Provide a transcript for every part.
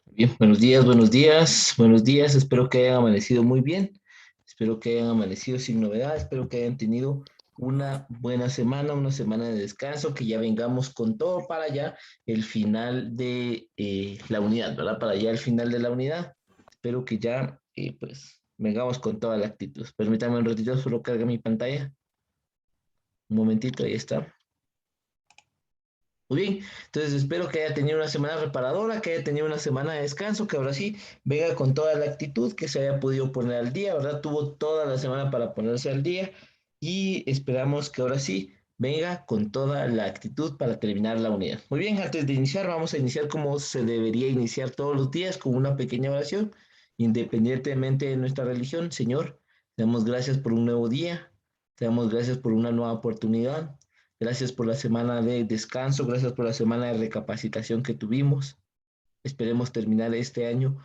Bien, buenos días, buenos días, buenos días. Espero que hayan amanecido muy bien. Espero que hayan amanecido sin novedad. Espero que hayan tenido una semana de descanso, que ya vengamos con todo para ya el final de la unidad, ¿verdad? Para ya el final de la unidad. Espero que ya, pues, vengamos con toda la actitud. Permítame un ratito, solo carga mi pantalla. Un momentito, ahí está. Muy bien, entonces espero que haya tenido una semana reparadora, que haya tenido una semana de descanso, que ahora sí venga con toda la actitud, que se haya podido poner al día, ¿verdad? Tuvo toda la semana para ponerse al día y esperamos que ahora sí venga con toda la actitud para terminar la unidad. Muy bien, antes de iniciar, vamos a iniciar como se debería iniciar todos los días, con una pequeña oración, independientemente de nuestra religión. Señor, te damos gracias por un nuevo día, te damos gracias por una nueva oportunidad. Gracias por la semana de descanso, gracias por la semana de recapacitación que tuvimos. Esperemos terminar este año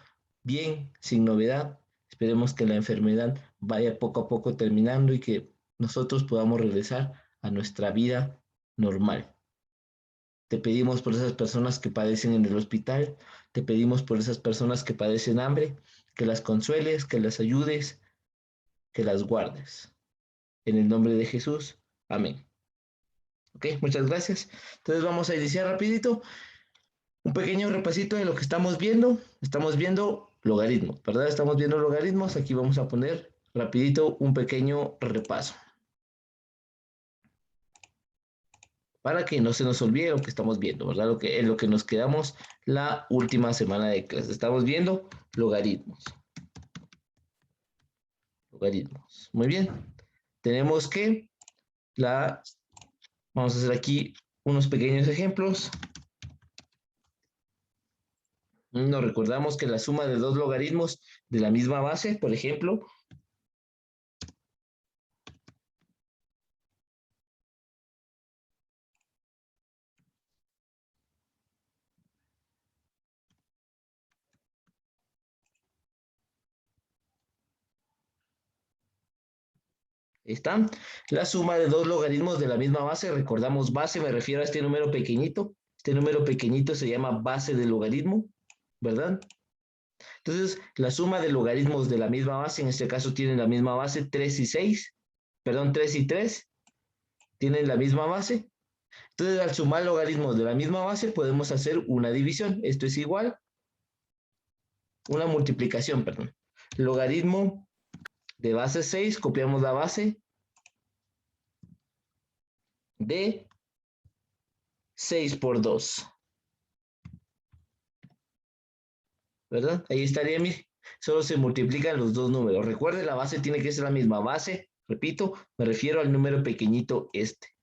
bien, sin novedad. Esperemos que la enfermedad vaya poco a poco terminando y que nosotros podamos regresar a nuestra vida normal. Te pedimos por esas personas que padecen en el hospital, te pedimos por esas personas que padecen hambre, que las consueles, que las ayudes, que las guardes. En el nombre de Jesús, amén. Ok, muchas gracias. Entonces vamos a iniciar rapidito. Un pequeño repasito de lo que estamos viendo. Estamos viendo logaritmos, ¿verdad? Estamos viendo logaritmos. Aquí vamos a poner rapidito un pequeño repaso. Para que no se nos olvide lo que estamos viendo, ¿verdad? En lo que nos quedamos la última semana de clase. Estamos viendo logaritmos. Logaritmos. Muy bien. Tenemos que vamos a hacer aquí unos pequeños ejemplos. Nos recordamos que la suma de dos logaritmos de la misma base, por ejemplo, ¿está? La suma de dos logaritmos de la misma base, recordamos base, me refiero a este número pequeñito. Este número pequeñito se llama base del logaritmo, ¿verdad? Entonces, la suma de logaritmos de la misma base, en este caso tienen la misma base 3 y 6, perdón, 3 y 3, tienen la misma base. Entonces, al sumar logaritmos de la misma base, podemos hacer una división. Esto es igual, una multiplicación, perdón. Logaritmo de base 6, copiamos la base de 6 por 2. ¿Verdad? Ahí estaría, mire, solo se multiplican los dos números. Recuerde, la base tiene que ser la misma base, repito, me refiero al número pequeñito este.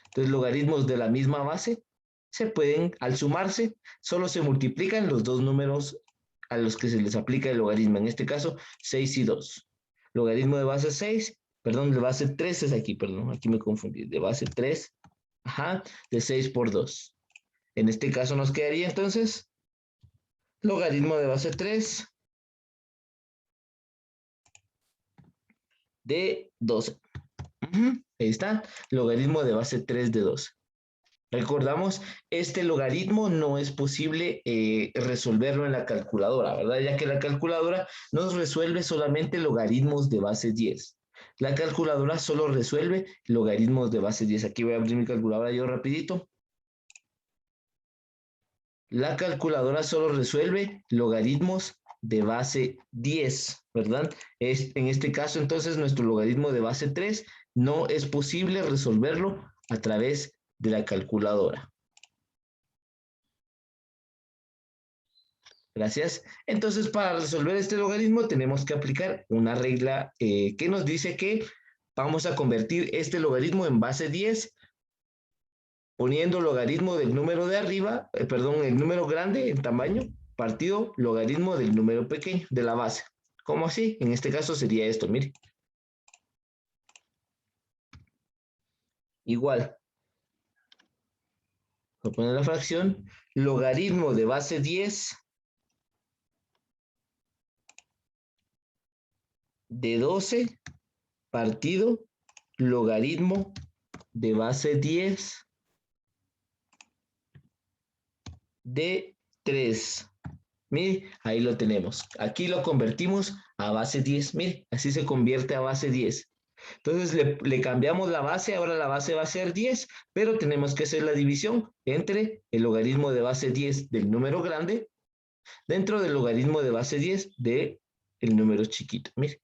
Entonces, logaritmos de la misma base se pueden, al sumarse, solo se multiplican los dos números a los que se les aplica el logaritmo. En este caso, 6 y 2. Logaritmo de base 6, perdón, de base 3 es aquí, perdón, aquí me confundí. De base 3, ajá, de 6 por 2. En este caso nos quedaría entonces logaritmo de base 3 de 12. Ahí está, logaritmo de base 3 de 12. Recordamos, este logaritmo no es posible resolverlo en la calculadora, ¿verdad? Ya que la calculadora nos resuelve solamente logaritmos de base 10. La calculadora solo resuelve logaritmos de base 10. Aquí voy a abrir mi calculadora yo rapidito. La calculadora solo resuelve logaritmos de base 10, ¿verdad? En este caso, entonces, nuestro logaritmo de base 3 no es posible resolverlo a través de la calculadora. Gracias. Entonces, para resolver este logaritmo tenemos que aplicar una regla que nos dice que vamos a convertir este logaritmo en base 10 poniendo logaritmo del número de arriba, perdón, el número grande en tamaño, partido logaritmo del número pequeño, de la base. ¿Cómo así? En este caso sería esto, mire. Igual, voy a poner la fracción, logaritmo de base 10 de 12 partido logaritmo de base 10 de 3. Mire, ahí lo tenemos. Aquí lo convertimos a base 10. Mire, así se convierte a base 10. Entonces le cambiamos la base, ahora la base va a ser 10, pero tenemos que hacer la división entre el logaritmo de base 10 del número grande dentro del logaritmo de base 10 del número chiquito. Mire.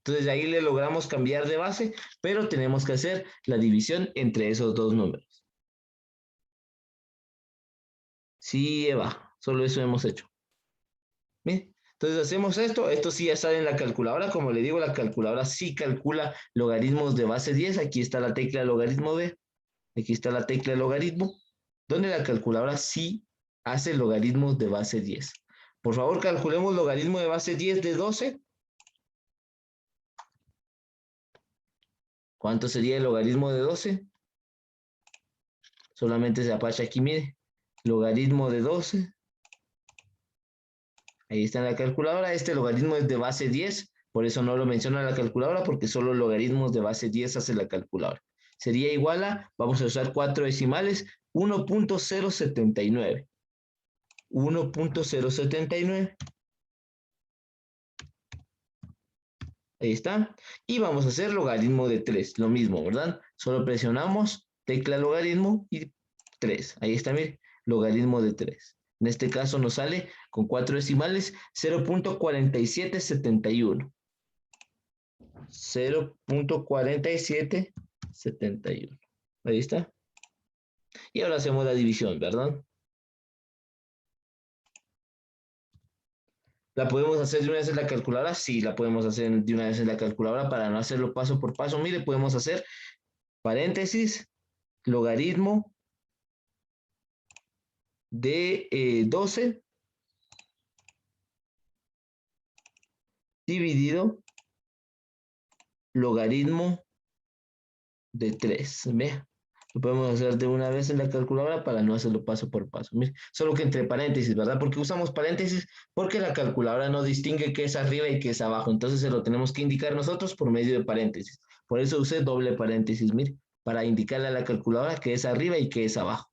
Entonces ahí le logramos cambiar de base, pero tenemos que hacer la división entre esos dos números. Sí, Eva, solo eso hemos hecho. Bien, entonces hacemos esto sí ya sale en la calculadora, como le digo, la calculadora sí calcula logaritmos de base 10, aquí está la tecla de logaritmo B, aquí está la tecla de logaritmo, donde la calculadora sí hace logaritmos de base 10. Por favor, calculemos logaritmo de base 10 de 12. ¿Cuánto sería el logaritmo de 12? Solamente se apacha aquí, mire, logaritmo de 12. Ahí está en la calculadora. Este logaritmo es de base 10, por eso no lo menciona la calculadora, porque solo logaritmos de base 10 hace la calculadora. Sería igual a, vamos a usar 4 decimales, 1.079. 1.079. Ahí está. Y vamos a hacer logaritmo de 3, lo mismo, ¿verdad? Solo presionamos tecla logaritmo y 3. Ahí está, mire, logaritmo de 3. En este caso nos sale con 4 decimales 0.4771. 0.4771. Ahí está. Y ahora hacemos la división, ¿verdad? ¿La podemos hacer de una vez en la calculadora? Sí, la podemos hacer de una vez en la calculadora para no hacerlo paso por paso. Mire, podemos hacer paréntesis, logaritmo de 12 dividido logaritmo de 3. Vea, lo podemos hacer de una vez en la calculadora para no hacerlo paso por paso. Mire, solo que entre paréntesis, ¿verdad? Porque usamos paréntesis porque la calculadora no distingue qué es arriba y qué es abajo. Entonces se lo tenemos que indicar nosotros por medio de paréntesis. Por eso usé doble paréntesis, mire, para indicarle a la calculadora qué es arriba y qué es abajo.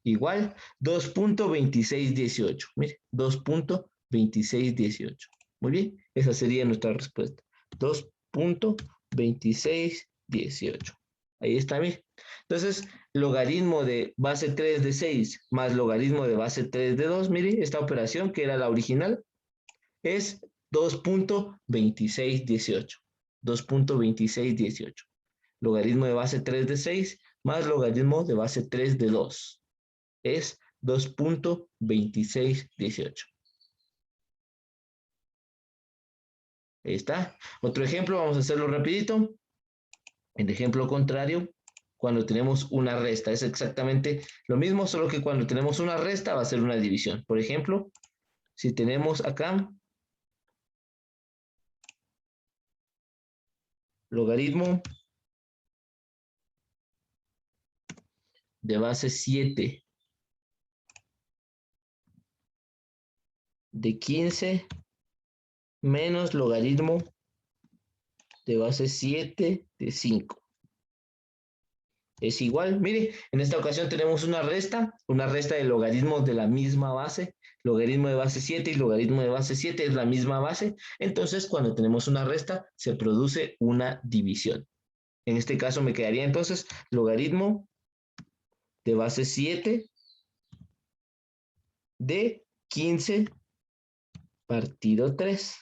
Igual 2.2618. Mire, 2.2618. Muy bien, esa sería nuestra respuesta. 2.2618. Ahí está, mire. Entonces, logaritmo de base 3 de 6 más logaritmo de base 3 de 2, mire, esta operación que era la original, es 2.2618. 2.2618. Logaritmo de base 3 de 6 más logaritmo de base 3 de 2. Es 2.2618. Ahí está. Otro ejemplo, vamos a hacerlo rapidito. El ejemplo contrario, cuando tenemos una resta, es exactamente lo mismo, solo que cuando tenemos una resta va a ser una división. Por ejemplo, si tenemos acá logaritmo de base 7 de 15 menos logaritmo de base 7 de 5. Es igual, mire, en esta ocasión tenemos una resta de logaritmos de la misma base, logaritmo de base 7 y logaritmo de base 7 es la misma base, entonces cuando tenemos una resta se produce una división. En este caso me quedaría entonces logaritmo de base 7 de 15 partido 3.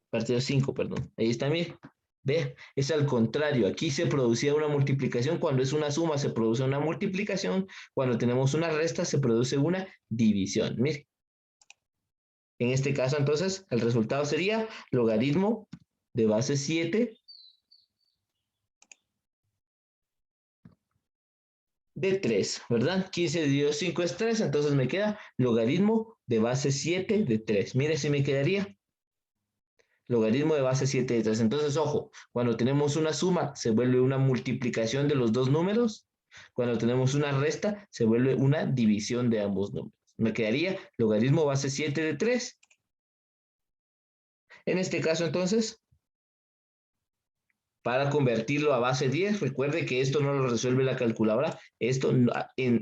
Partido 5, perdón. Ahí está, mire. Ve, es al contrario. Aquí se producía una multiplicación. Cuando es una suma se produce una multiplicación. Cuando tenemos una resta se produce una división. Mire. En este caso, entonces, el resultado sería logaritmo de base 7 de 3, ¿verdad? 15 dividido 5 es 3, entonces me queda logaritmo de base 7 de 3. Mire si me quedaría logaritmo de base 7 de 3. Entonces, ojo, cuando tenemos una suma se vuelve una multiplicación de los dos números. Cuando tenemos una resta se vuelve una división de ambos números. Me quedaría logaritmo base 7 de 3. En este caso, entonces, para convertirlo a base 10. Recuerde que esto no lo resuelve la calculadora. Esto,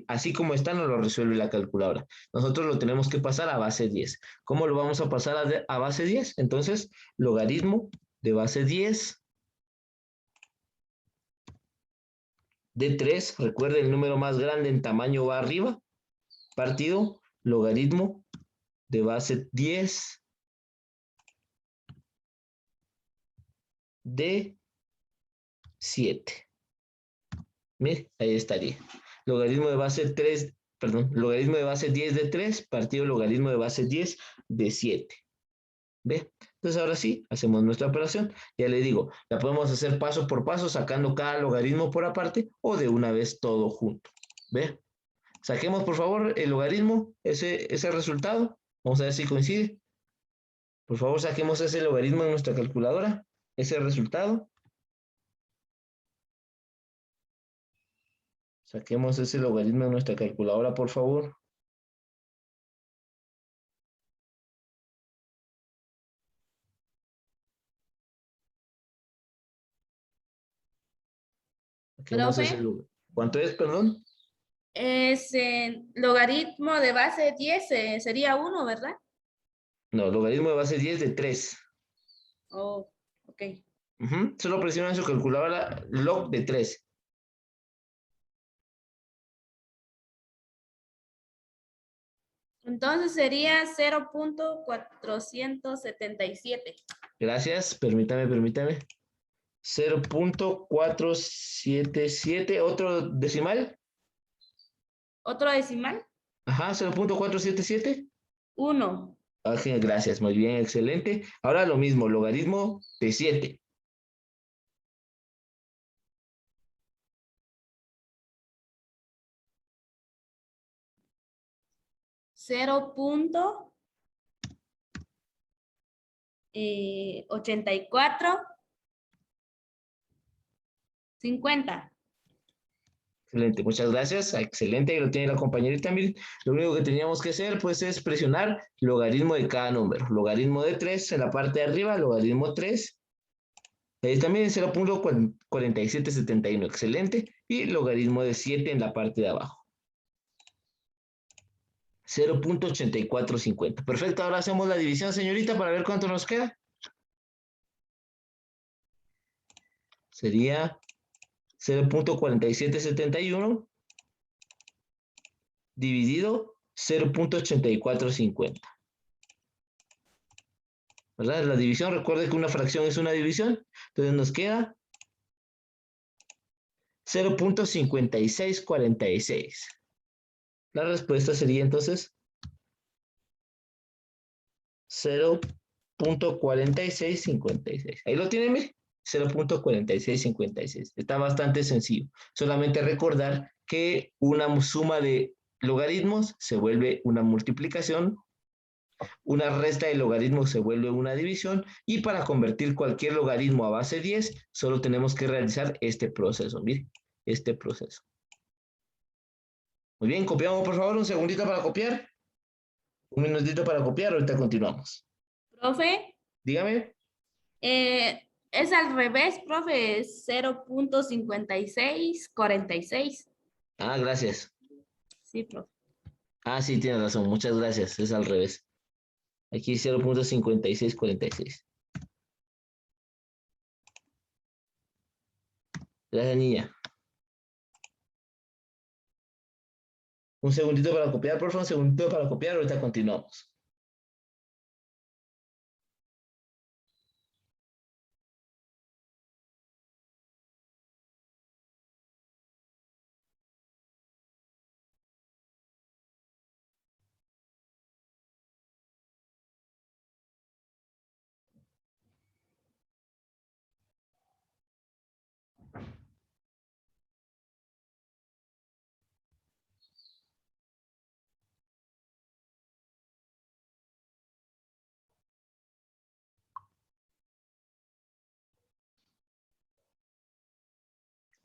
así como está, no lo resuelve la calculadora. Nosotros lo tenemos que pasar a base 10. ¿Cómo lo vamos a pasar a base 10? Entonces, logaritmo de base 10 de 3. Recuerde, el número más grande en tamaño va arriba. Partido, logaritmo de base 10 de 7. Mire, ahí estaría. Logaritmo de base 3, perdón, logaritmo de base 10 de 3, partido logaritmo de base 10 de 7. ¿Ve? Entonces ahora sí, hacemos nuestra operación. Ya le digo, la podemos hacer paso por paso, sacando cada logaritmo por aparte o de una vez todo junto. ¿Ve? Saquemos por favor el logaritmo, ese resultado. Vamos a ver si coincide. Por favor, saquemos ese logaritmo en nuestra calculadora, ese resultado. Saquemos ese logaritmo en nuestra calculadora, por favor. Saquemos ese Profe, logaritmo. ¿Cuánto es, perdón? es logaritmo de base 10 sería 1, ¿verdad? No, logaritmo de base 10 de 3. Oh, ok. Solo presiona en su calculadora log de 3. Entonces sería 0.477. Gracias, permítame. 0.477, otro decimal. ¿Otro decimal? Ajá, 0.477. 1. Ajá, gracias, muy bien, excelente. Ahora lo mismo, logaritmo de 7. 0.8450. Excelente, muchas gracias. Excelente, ahí lo tiene la compañerita. Miren, lo único que teníamos que hacer pues es presionar logaritmo de cada número. Logaritmo de 3 en la parte de arriba, logaritmo 3. También 0.4771, excelente. Y logaritmo de 7 en la parte de abajo. 0.8450. Perfecto, ahora hacemos la división, señorita, para ver cuánto nos queda. Sería 0.4771 dividido 0.8450. ¿Verdad? La división, recuerde que una fracción es una división. Entonces nos queda 0.5646. La respuesta sería entonces 0.4656. Ahí lo tienen, mire. 0.4656. Está bastante sencillo. Solamente recordar que una suma de logaritmos se vuelve una multiplicación, una resta de logaritmos se vuelve una división, y para convertir cualquier logaritmo a base 10, solo tenemos que realizar este proceso. Mire, este proceso. Muy bien, copiamos por favor, un segundito para copiar. Un minutito para copiar, ahorita continuamos. Profe, Dígame. es al revés, profe, es 0.5646. Ah, gracias. Sí, profe. Ah, sí, tienes razón, muchas gracias, es al revés. Aquí 0.5646. Gracias, niña. Un segundito para copiar, por favor, un segundito para copiar, ahorita continuamos.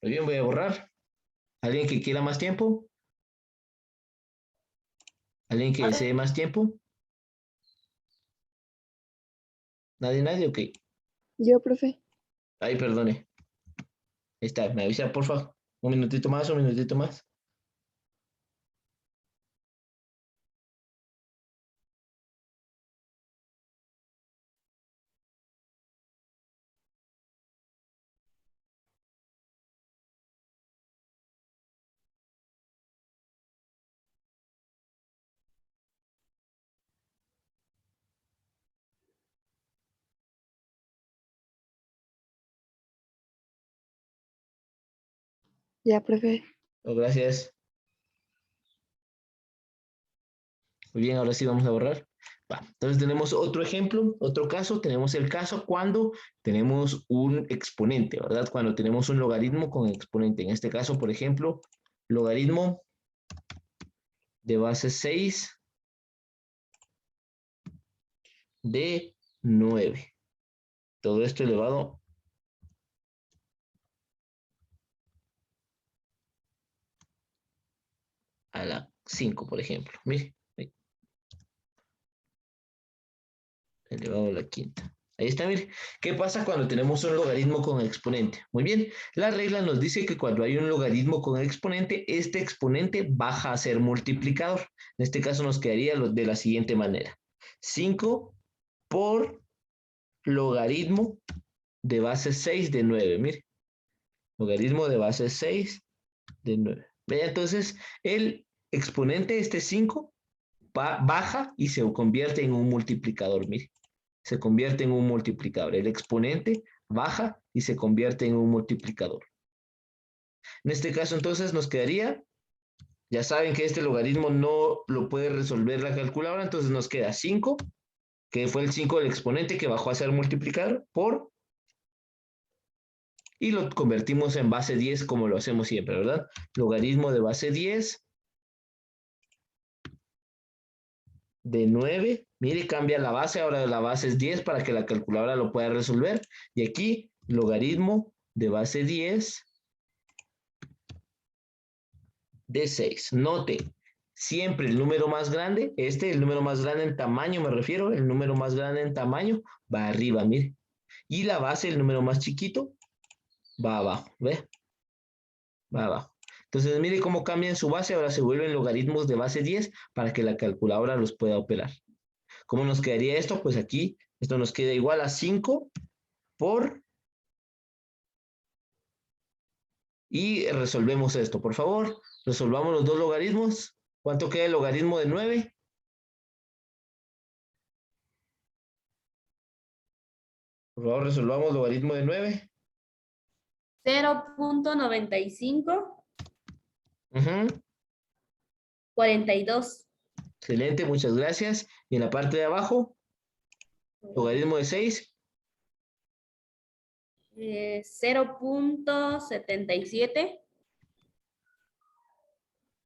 Muy bien, voy a borrar. ¿Alguien que quiera más tiempo? ¿Alguien que desee más tiempo? ¿Nadie? Ok. Yo, profe. Ay, perdone. Ahí está, me avisa, por favor. Un minutito más, un minutito más. Ya, profe. Oh, gracias. Muy bien, ahora sí vamos a borrar. Va, entonces tenemos otro ejemplo, otro caso. Tenemos el caso cuando tenemos un exponente, ¿verdad? Cuando tenemos un logaritmo con exponente. En este caso, por ejemplo, logaritmo de base 6 de 9. Todo esto elevado a la 5, por ejemplo. Mire, elevado a la quinta. Ahí está, mire. ¿Qué pasa cuando tenemos un logaritmo con exponente? Muy bien, la regla nos dice que cuando hay un logaritmo con exponente, este exponente baja a ser multiplicador. En este caso nos quedaría de la siguiente manera. 5 por logaritmo de base 6 de 9. Mire, logaritmo de base 6 de 9. Vea, entonces, el exponente, este 5, baja y se convierte en un multiplicador. Mire, se convierte en un multiplicador. El exponente baja y se convierte en un multiplicador. En este caso, entonces, nos quedaría, ya saben que este logaritmo no lo puede resolver la calculadora, entonces nos queda 5, que fue el 5 del exponente que bajó a ser multiplicador, por, y lo convertimos en base 10 como lo hacemos siempre, ¿verdad? Logaritmo de base 10 de 9, mire, cambia la base, ahora la base es 10 para que la calculadora lo pueda resolver. Y aquí, logaritmo de base 10 de 6. Note, siempre el número más grande, el número más grande en tamaño me refiero, el número más grande en tamaño va arriba, mire. Y la base, el número más chiquito, va abajo, ¿ve? Va abajo. Entonces, mire cómo cambian su base, ahora se vuelven logaritmos de base 10 para que la calculadora los pueda operar. ¿Cómo nos quedaría esto? Pues aquí, esto nos queda igual a 5 por... Y resolvemos esto, por favor. Resolvamos los dos logaritmos. ¿Cuánto queda el logaritmo de 9? Por favor, resolvamos logaritmo de 9. 0.95, Uh-huh. 42. Excelente, muchas gracias. Y en la parte de abajo, logaritmo de 6. 0.77,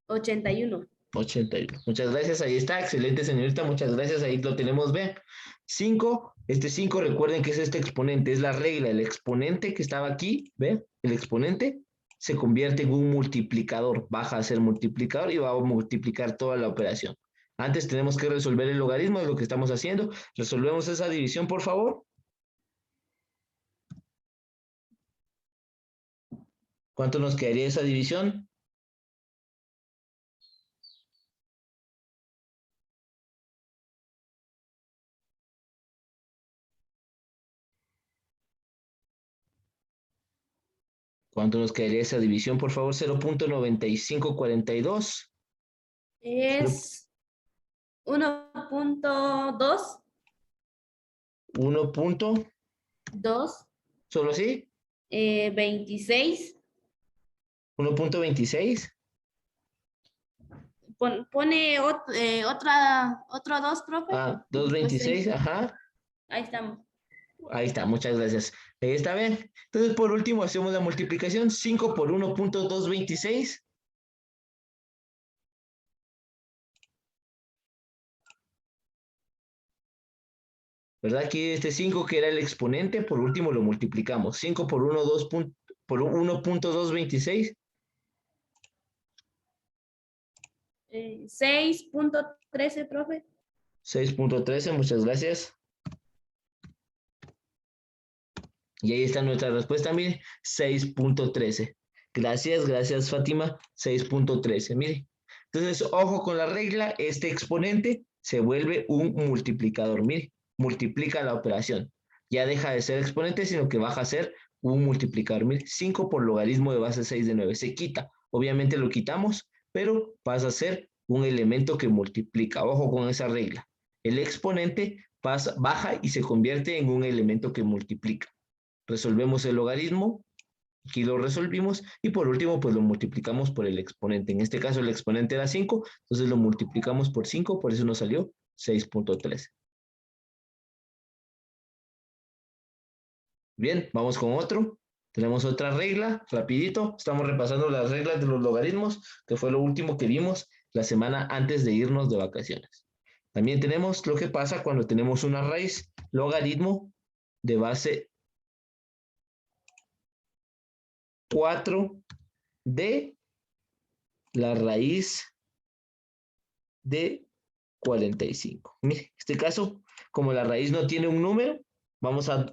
81. 81. Muchas gracias, ahí está. Excelente, señorita. Muchas gracias, ahí lo tenemos. Vean. 5. Este 5, recuerden que es este exponente, es la regla. El exponente que estaba aquí, ¿ve? El exponente se convierte en un multiplicador. Baja a ser multiplicador y va a multiplicar toda la operación. Antes tenemos que resolver el logaritmo, es lo que estamos haciendo. Resolvemos esa división, por favor. ¿Cuánto nos quedaría esa división? ¿Cuánto nos quedaría esa división, por favor? 0.9542. Es 1.2. 1. Dos, ¿Solo así? 26. 1.26. Pone otro 2, profe. Ah, Pues sí, 2.26, ajá. ahí estamos. Ahí está, muchas gracias. Ahí está bien. Entonces, por último, hacemos la multiplicación. 5 por 1.226. ¿Verdad? Que este 5 que era el exponente, por último lo multiplicamos. 5 por 1, 2 por 1.226. 6.13, profe. 6.13, muchas gracias. Y ahí está nuestra respuesta, mire, 6.13. Gracias, Fátima, 6.13, mire. Entonces, ojo con la regla, este exponente se vuelve un multiplicador, mire, multiplica la operación. Ya deja de ser exponente, sino que baja a ser un multiplicador. Mire, 5 por logaritmo de base 6 de 9. Se quita, obviamente lo quitamos, pero pasa a ser un elemento que multiplica. Ojo con esa regla. El exponente baja y se convierte en un elemento que multiplica. Resolvemos el logaritmo, aquí lo resolvimos, y por último, pues lo multiplicamos por el exponente. En este caso, el exponente era 5, entonces lo multiplicamos por 5, por eso nos salió 6.13. Bien, vamos con otro. Tenemos otra regla, rapidito. Estamos repasando las reglas de los logaritmos, que fue lo último que vimos la semana antes de irnos de vacaciones. También tenemos lo que pasa cuando tenemos una raíz, logaritmo de base 4 de la raíz de 45. Mire, en este caso, como la raíz no tiene un número, vamos a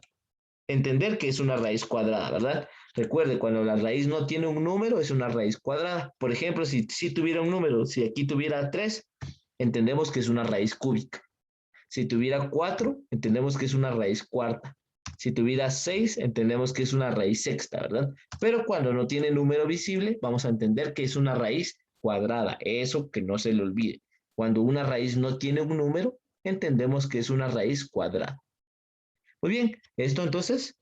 entender que es una raíz cuadrada, ¿verdad? Recuerde, cuando la raíz no tiene un número, es una raíz cuadrada. Por ejemplo, si tuviera un número, si aquí tuviera 3, entendemos que es una raíz cúbica. Si tuviera 4, entendemos que es una raíz cuarta. Si tuviera 6, entendemos que es una raíz sexta, ¿verdad? Pero cuando no tiene número visible, vamos a entender que es una raíz cuadrada. Eso que no se le olvide. Cuando una raíz no tiene un número, entendemos que es una raíz cuadrada. Muy bien, esto entonces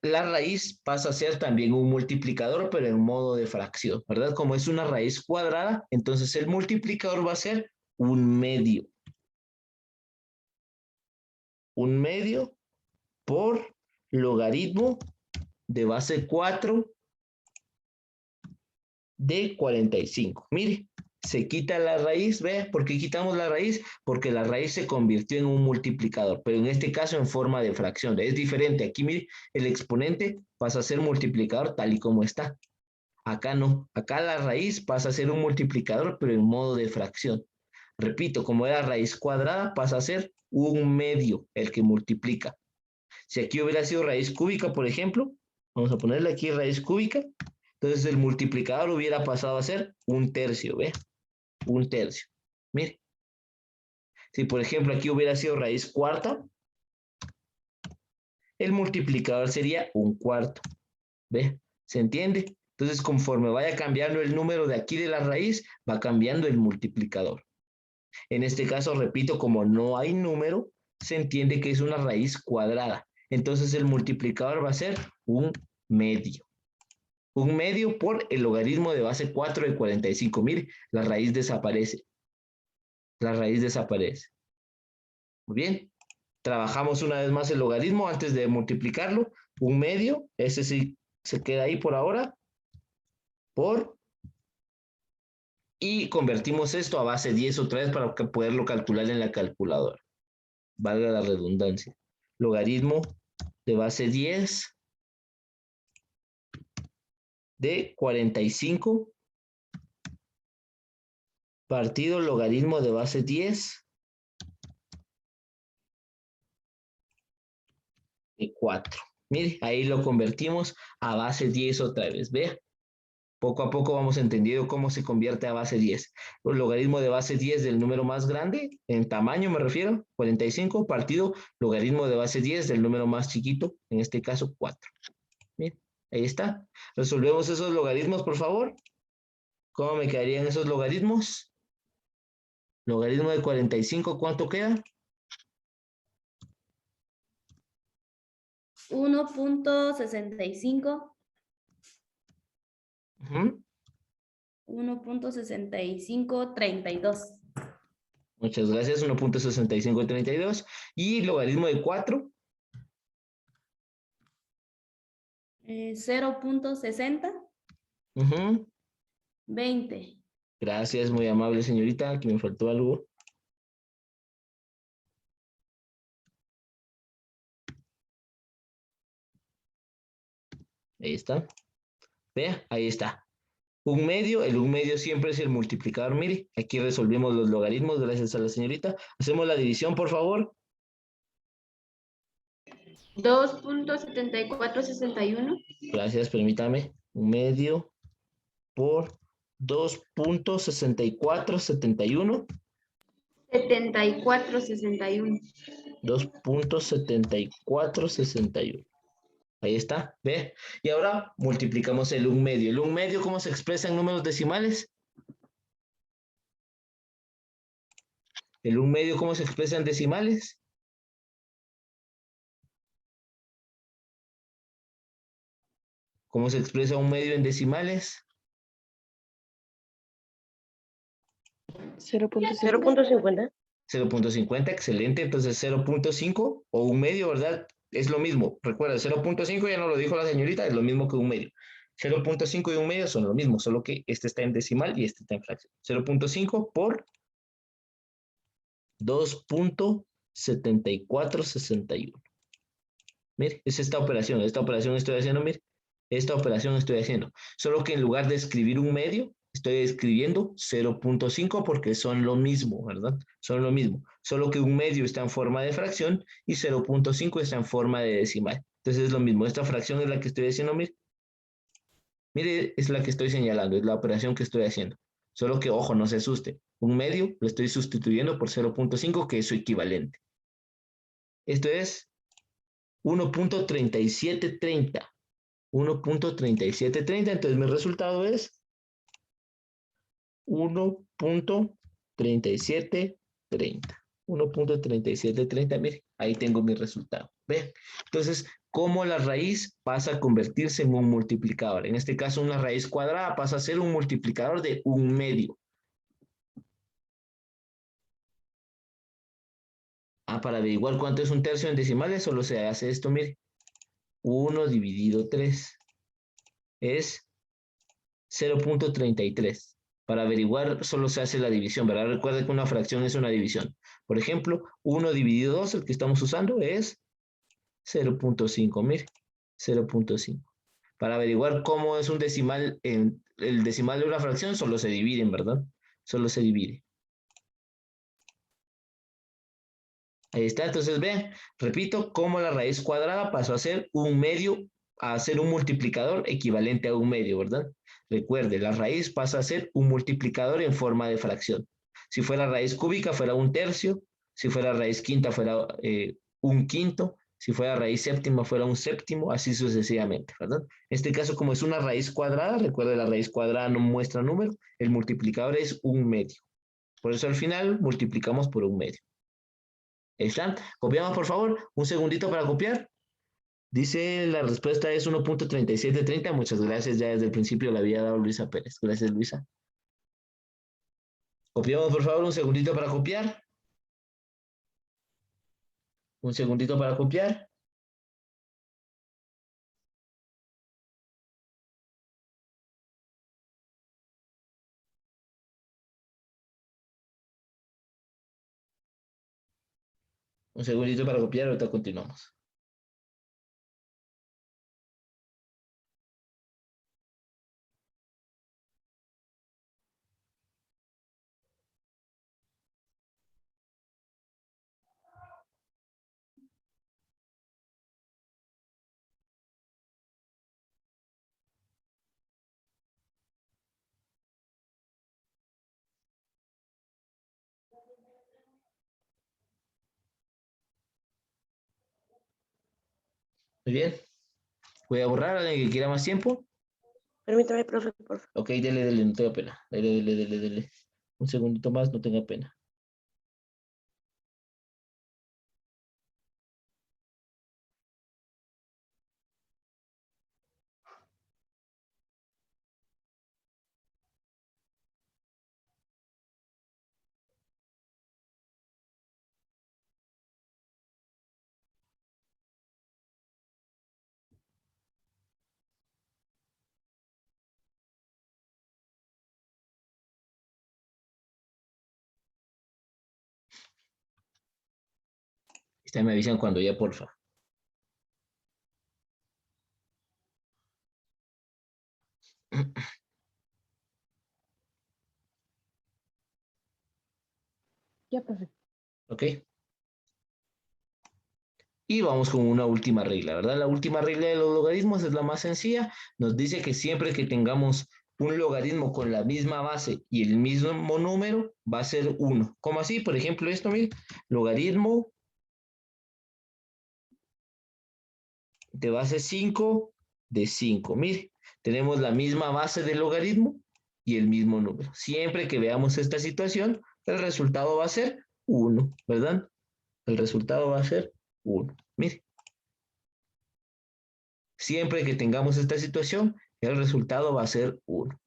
la raíz pasa a ser también un multiplicador, pero en modo de fracción, ¿verdad? Como es una raíz cuadrada, entonces el multiplicador va a ser un medio. Un medio por logaritmo de base 4 de 45. Mire, se quita la raíz, ¿ve? ¿Por qué quitamos la raíz? Porque la raíz se convirtió en un multiplicador, pero en este caso en forma de fracción. Es diferente. Aquí, mire, el exponente pasa a ser multiplicador tal y como está. Acá no. Acá la raíz pasa a ser un multiplicador, pero en modo de fracción. Repito, como era raíz cuadrada, pasa a ser un medio el que multiplica. Si aquí hubiera sido raíz cúbica, por ejemplo, vamos a ponerle aquí raíz cúbica, entonces el multiplicador hubiera pasado a ser un tercio, ¿ve? Un tercio. Mire, si por ejemplo aquí hubiera sido raíz cuarta, el multiplicador sería un cuarto, ¿ve? ¿Se entiende? Entonces, conforme vaya cambiando el número de aquí de la raíz, va cambiando el multiplicador. En este caso, repito, como no hay número, se entiende que es una raíz cuadrada. Entonces, el multiplicador va a ser un medio. Un medio por el logaritmo de base 4 de 45. Mire, la raíz desaparece. La raíz desaparece. Muy bien. Trabajamos una vez más el logaritmo antes de multiplicarlo. Un medio, ese sí se queda ahí por ahora. Por. Y convertimos esto a base 10 otra vez para poderlo calcular en la calculadora. Valga la redundancia. Logaritmo de base 10 de 45 partido logaritmo de base 10 de 4. Mire, ahí lo convertimos a base 10 otra vez. Vea, poco a poco vamos entendiendo cómo se convierte a base 10. El logaritmo de base 10 del número más grande, en tamaño me refiero, 45, partido logaritmo de base 10 del número más chiquito, en este caso 4. Mire, ahí está. Resolvemos esos logaritmos, por favor. ¿Cómo me quedarían esos logaritmos? Logaritmo de 45, ¿cuánto queda? 1.65. 1.6532. Muchas gracias, 1.6532. Y logaritmo de 4. 0.60. 20. Gracias, muy amable señorita, aquí me faltó algo. Ahí está. Vea, ahí está. Un medio, el un medio siempre es el multiplicador. Mire, aquí resolvimos los logaritmos gracias a la señorita. Hacemos la división, por favor. 2.7461. Gracias, permítame. Un medio por 2.6471. 7461. 2.7461. Ahí está, ¿ve? Y ahora multiplicamos el un medio. ¿El un medio cómo se expresa en números decimales? ¿El un medio cómo se expresa en decimales? ¿Cómo se expresa un medio en decimales? 0.50. 0.50, excelente. Entonces 0.5 o un medio, ¿verdad? Es lo mismo. Recuerda, 0.5 ya no lo dijo la señorita, es lo mismo que un medio. 0.5 y un medio son lo mismo, solo que este está en decimal y este está en fracción. 0.5 por 2.7461. Mire, es esta operación estoy haciendo, mire, esta operación estoy haciendo. Solo que en lugar de escribir un medio, estoy escribiendo 0.5 porque son lo mismo, ¿verdad? Son lo mismo. Solo que un medio está en forma de fracción y 0.5 está en forma de decimal. Entonces es lo mismo. Esta fracción es la que estoy haciendo, mire. Mire, es la que estoy señalando, es la operación que estoy haciendo. Solo que, ojo, no se asuste. Un medio lo estoy sustituyendo por 0.5, que es su equivalente. Esto es 1.3730. 1.3730, entonces mi resultado es 1.3730. 1.3730, mire, ahí tengo mi resultado. ¿Ve? Entonces, ¿cómo la raíz pasa a convertirse en un multiplicador? En este caso, una raíz cuadrada pasa a ser un multiplicador de un medio. Para averiguar cuánto es un tercio en decimales, solo se hace esto, mire. 1 dividido 3 es 0.33. Para averiguar solo se hace la división, ¿verdad? Recuerda que una fracción es una división. Por ejemplo, 1 dividido 2, el que estamos usando, es 0.5. Mire, 0.5. Para averiguar cómo es un decimal, el decimal de una fracción solo se dividen, ¿verdad? Solo se divide. Ahí está, entonces vean, repito, cómo la raíz cuadrada pasó a ser un medio, a ser un multiplicador equivalente a un medio, ¿verdad? Recuerde, la raíz pasa a ser un multiplicador en forma de fracción. Si fuera raíz cúbica, fuera un tercio. Si fuera raíz quinta, fuera un quinto. Si fuera raíz séptima, fuera un séptimo, así sucesivamente, ¿verdad? En este caso, como es una raíz cuadrada, recuerde, la raíz cuadrada no muestra número, el multiplicador es un medio. Por eso al final multiplicamos por un medio. ¿Están? Copiamos, por favor. Un segundito para copiar. Dice la respuesta es 1.3730. Muchas gracias. Ya desde el principio la había dado Luisa Pérez. Gracias, Luisa. Copiamos, por favor. Un segundito para copiar. Un segundito para copiar. Un segundito para copiar. Ahorita continuamos. Muy bien. Voy a borrar a alguien que quiera más tiempo. Permítame, profe, por favor. Ok, dele, no tenga pena. Dele. Un segundito más, no tenga pena. Está, me avisan cuando ya, porfa. Ya, profe. ¿Ok? Y vamos con una última regla, ¿verdad? La última regla de los logaritmos es la más sencilla. Nos dice que siempre que tengamos un logaritmo con la misma base y el mismo número, va a ser 1. ¿Cómo así? Por ejemplo, esto, mire, logaritmo de base 5 de 5. Mire, tenemos la misma base del logaritmo y el mismo número. Siempre que veamos esta situación, el resultado va a ser 1, ¿verdad? El resultado va a ser 1. Mire. Siempre que tengamos esta situación, el resultado va a ser 1.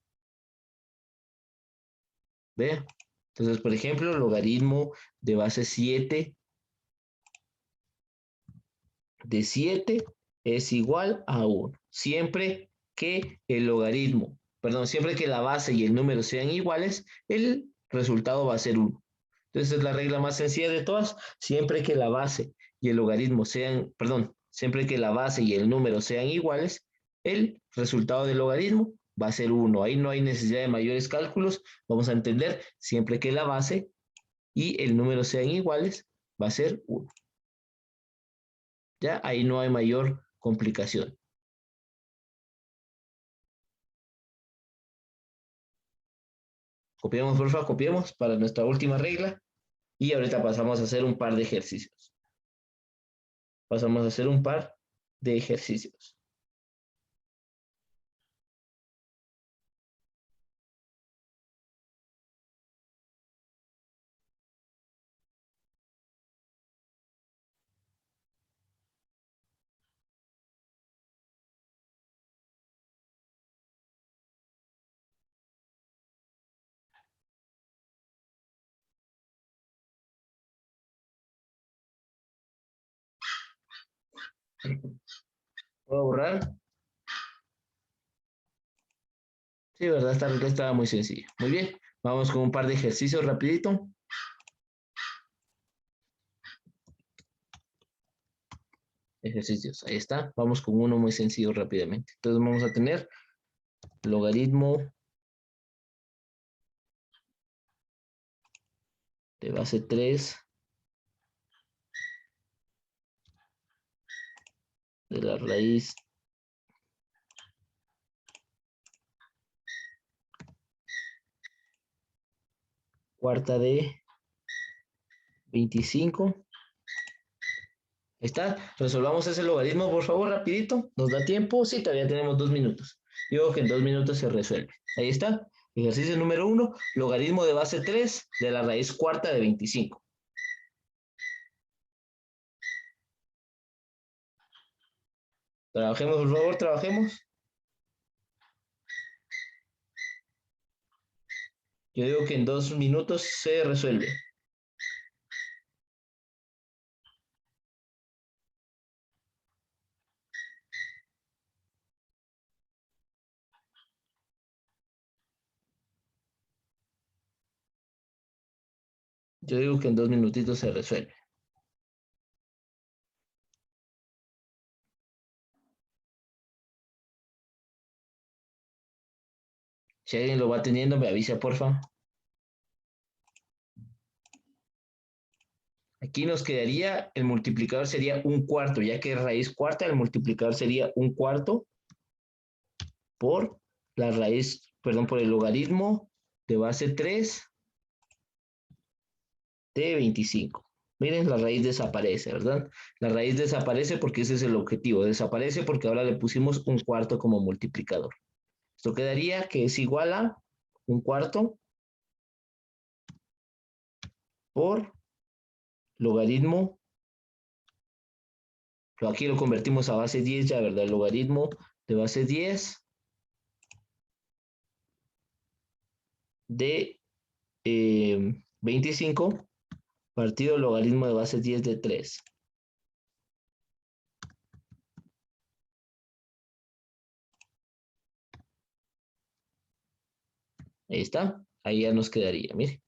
¿Ve? Entonces, por ejemplo, logaritmo de base 7 de 7 es igual a 1. Siempre que el logaritmo, perdón, siempre que la base y el número sean iguales, el resultado va a ser 1. Entonces, es la regla más sencilla de todas. Siempre que la base y el logaritmo sean, perdón, siempre que la base y el número sean iguales, el resultado del logaritmo va a ser 1. Ahí no hay necesidad de mayores cálculos. Vamos a entender, siempre que la base y el número sean iguales, va a ser 1. Ya, ahí no hay mayor complicación. Copiemos, por favor, copiemos para nuestra última regla. Y ahorita pasamos a hacer un par de ejercicios. Pasamos a hacer un par de ejercicios. ¿Puedo borrar? Sí, verdad, esta regla estaba muy sencilla. Muy bien, vamos con un par de ejercicios rapidito. Ejercicios, ahí está. Vamos con uno muy sencillo rápidamente. Entonces vamos a tener logaritmo de base 3 de la raíz cuarta de 25. Ahí está. Resolvamos ese logaritmo, por favor, rapidito. ¿Nos da tiempo? Sí, todavía tenemos 2 minutos. Digo que en 2 minutos se resuelve. Ahí está. Ejercicio número 1. Logaritmo de base 3 de la raíz cuarta de 25. Trabajemos, por favor, trabajemos. Yo digo que en 2 minutos se resuelve. Yo digo que en 2 minutitos se resuelve. Si alguien lo va teniendo, me avisa, por favor. Aquí nos quedaría, el multiplicador sería 1/4, ya que es raíz cuarta, el multiplicador sería 1/4 por la raíz, perdón, por el logaritmo de base 3 de 25. Miren, la raíz desaparece, ¿verdad? La raíz desaparece porque ese es el objetivo. Desaparece porque ahora le pusimos 1/4 como multiplicador. Esto quedaría que es igual a 1/4 por logaritmo. Aquí lo convertimos a base 10 ya, ¿verdad? El logaritmo de base 10 de 25 partido logaritmo de base 10 de 3. Ahí está. Ahí ya nos quedaría, mire.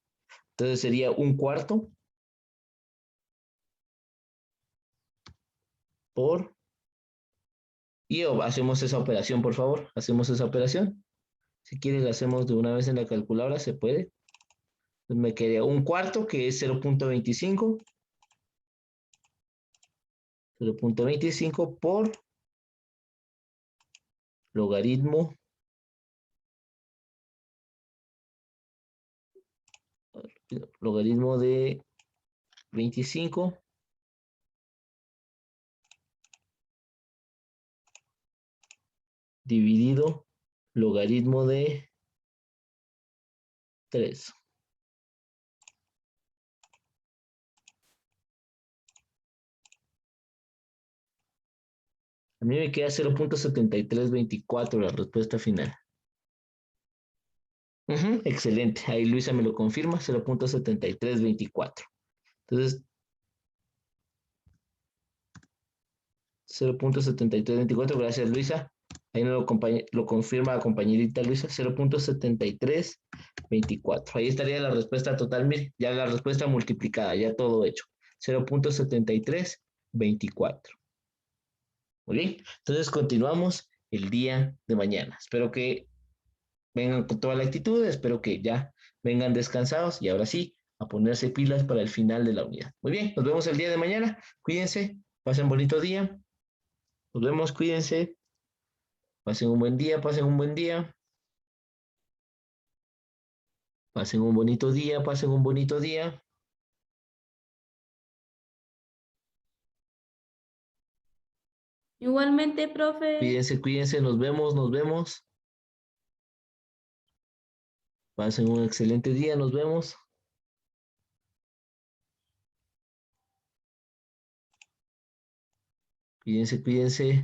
Entonces sería 1/4 por... Y hacemos esa operación, por favor. Hacemos esa operación. Si quieres, la hacemos de una vez en la calculadora, se puede. Me quedaría un cuarto, que es 0.25. 0.25 por logaritmo de 25 dividido logaritmo de 3. A mí me queda 0.7324 la respuesta final. Excelente. Ahí Luisa me lo confirma, 0.7324. Entonces, 0.7324, gracias Luisa. Ahí me lo confirma la compañerita Luisa, 0.7324. Ahí estaría la respuesta total, ya la respuesta multiplicada, ya todo hecho. 0.7324. Muy bien, entonces continuamos el día de mañana. Espero que vengan con toda la actitud, espero que ya vengan descansados y ahora sí, a ponerse pilas para el final de la unidad. Muy bien, nos vemos el día de mañana. Cuídense, pasen bonito día. Nos vemos, cuídense. Pasen un buen día, pasen un buen día. Pasen un bonito día, pasen un bonito día. Igualmente, profe. Cuídense, cuídense, nos vemos, nos vemos. Pasen un excelente día, nos vemos. Cuídense, cuídense.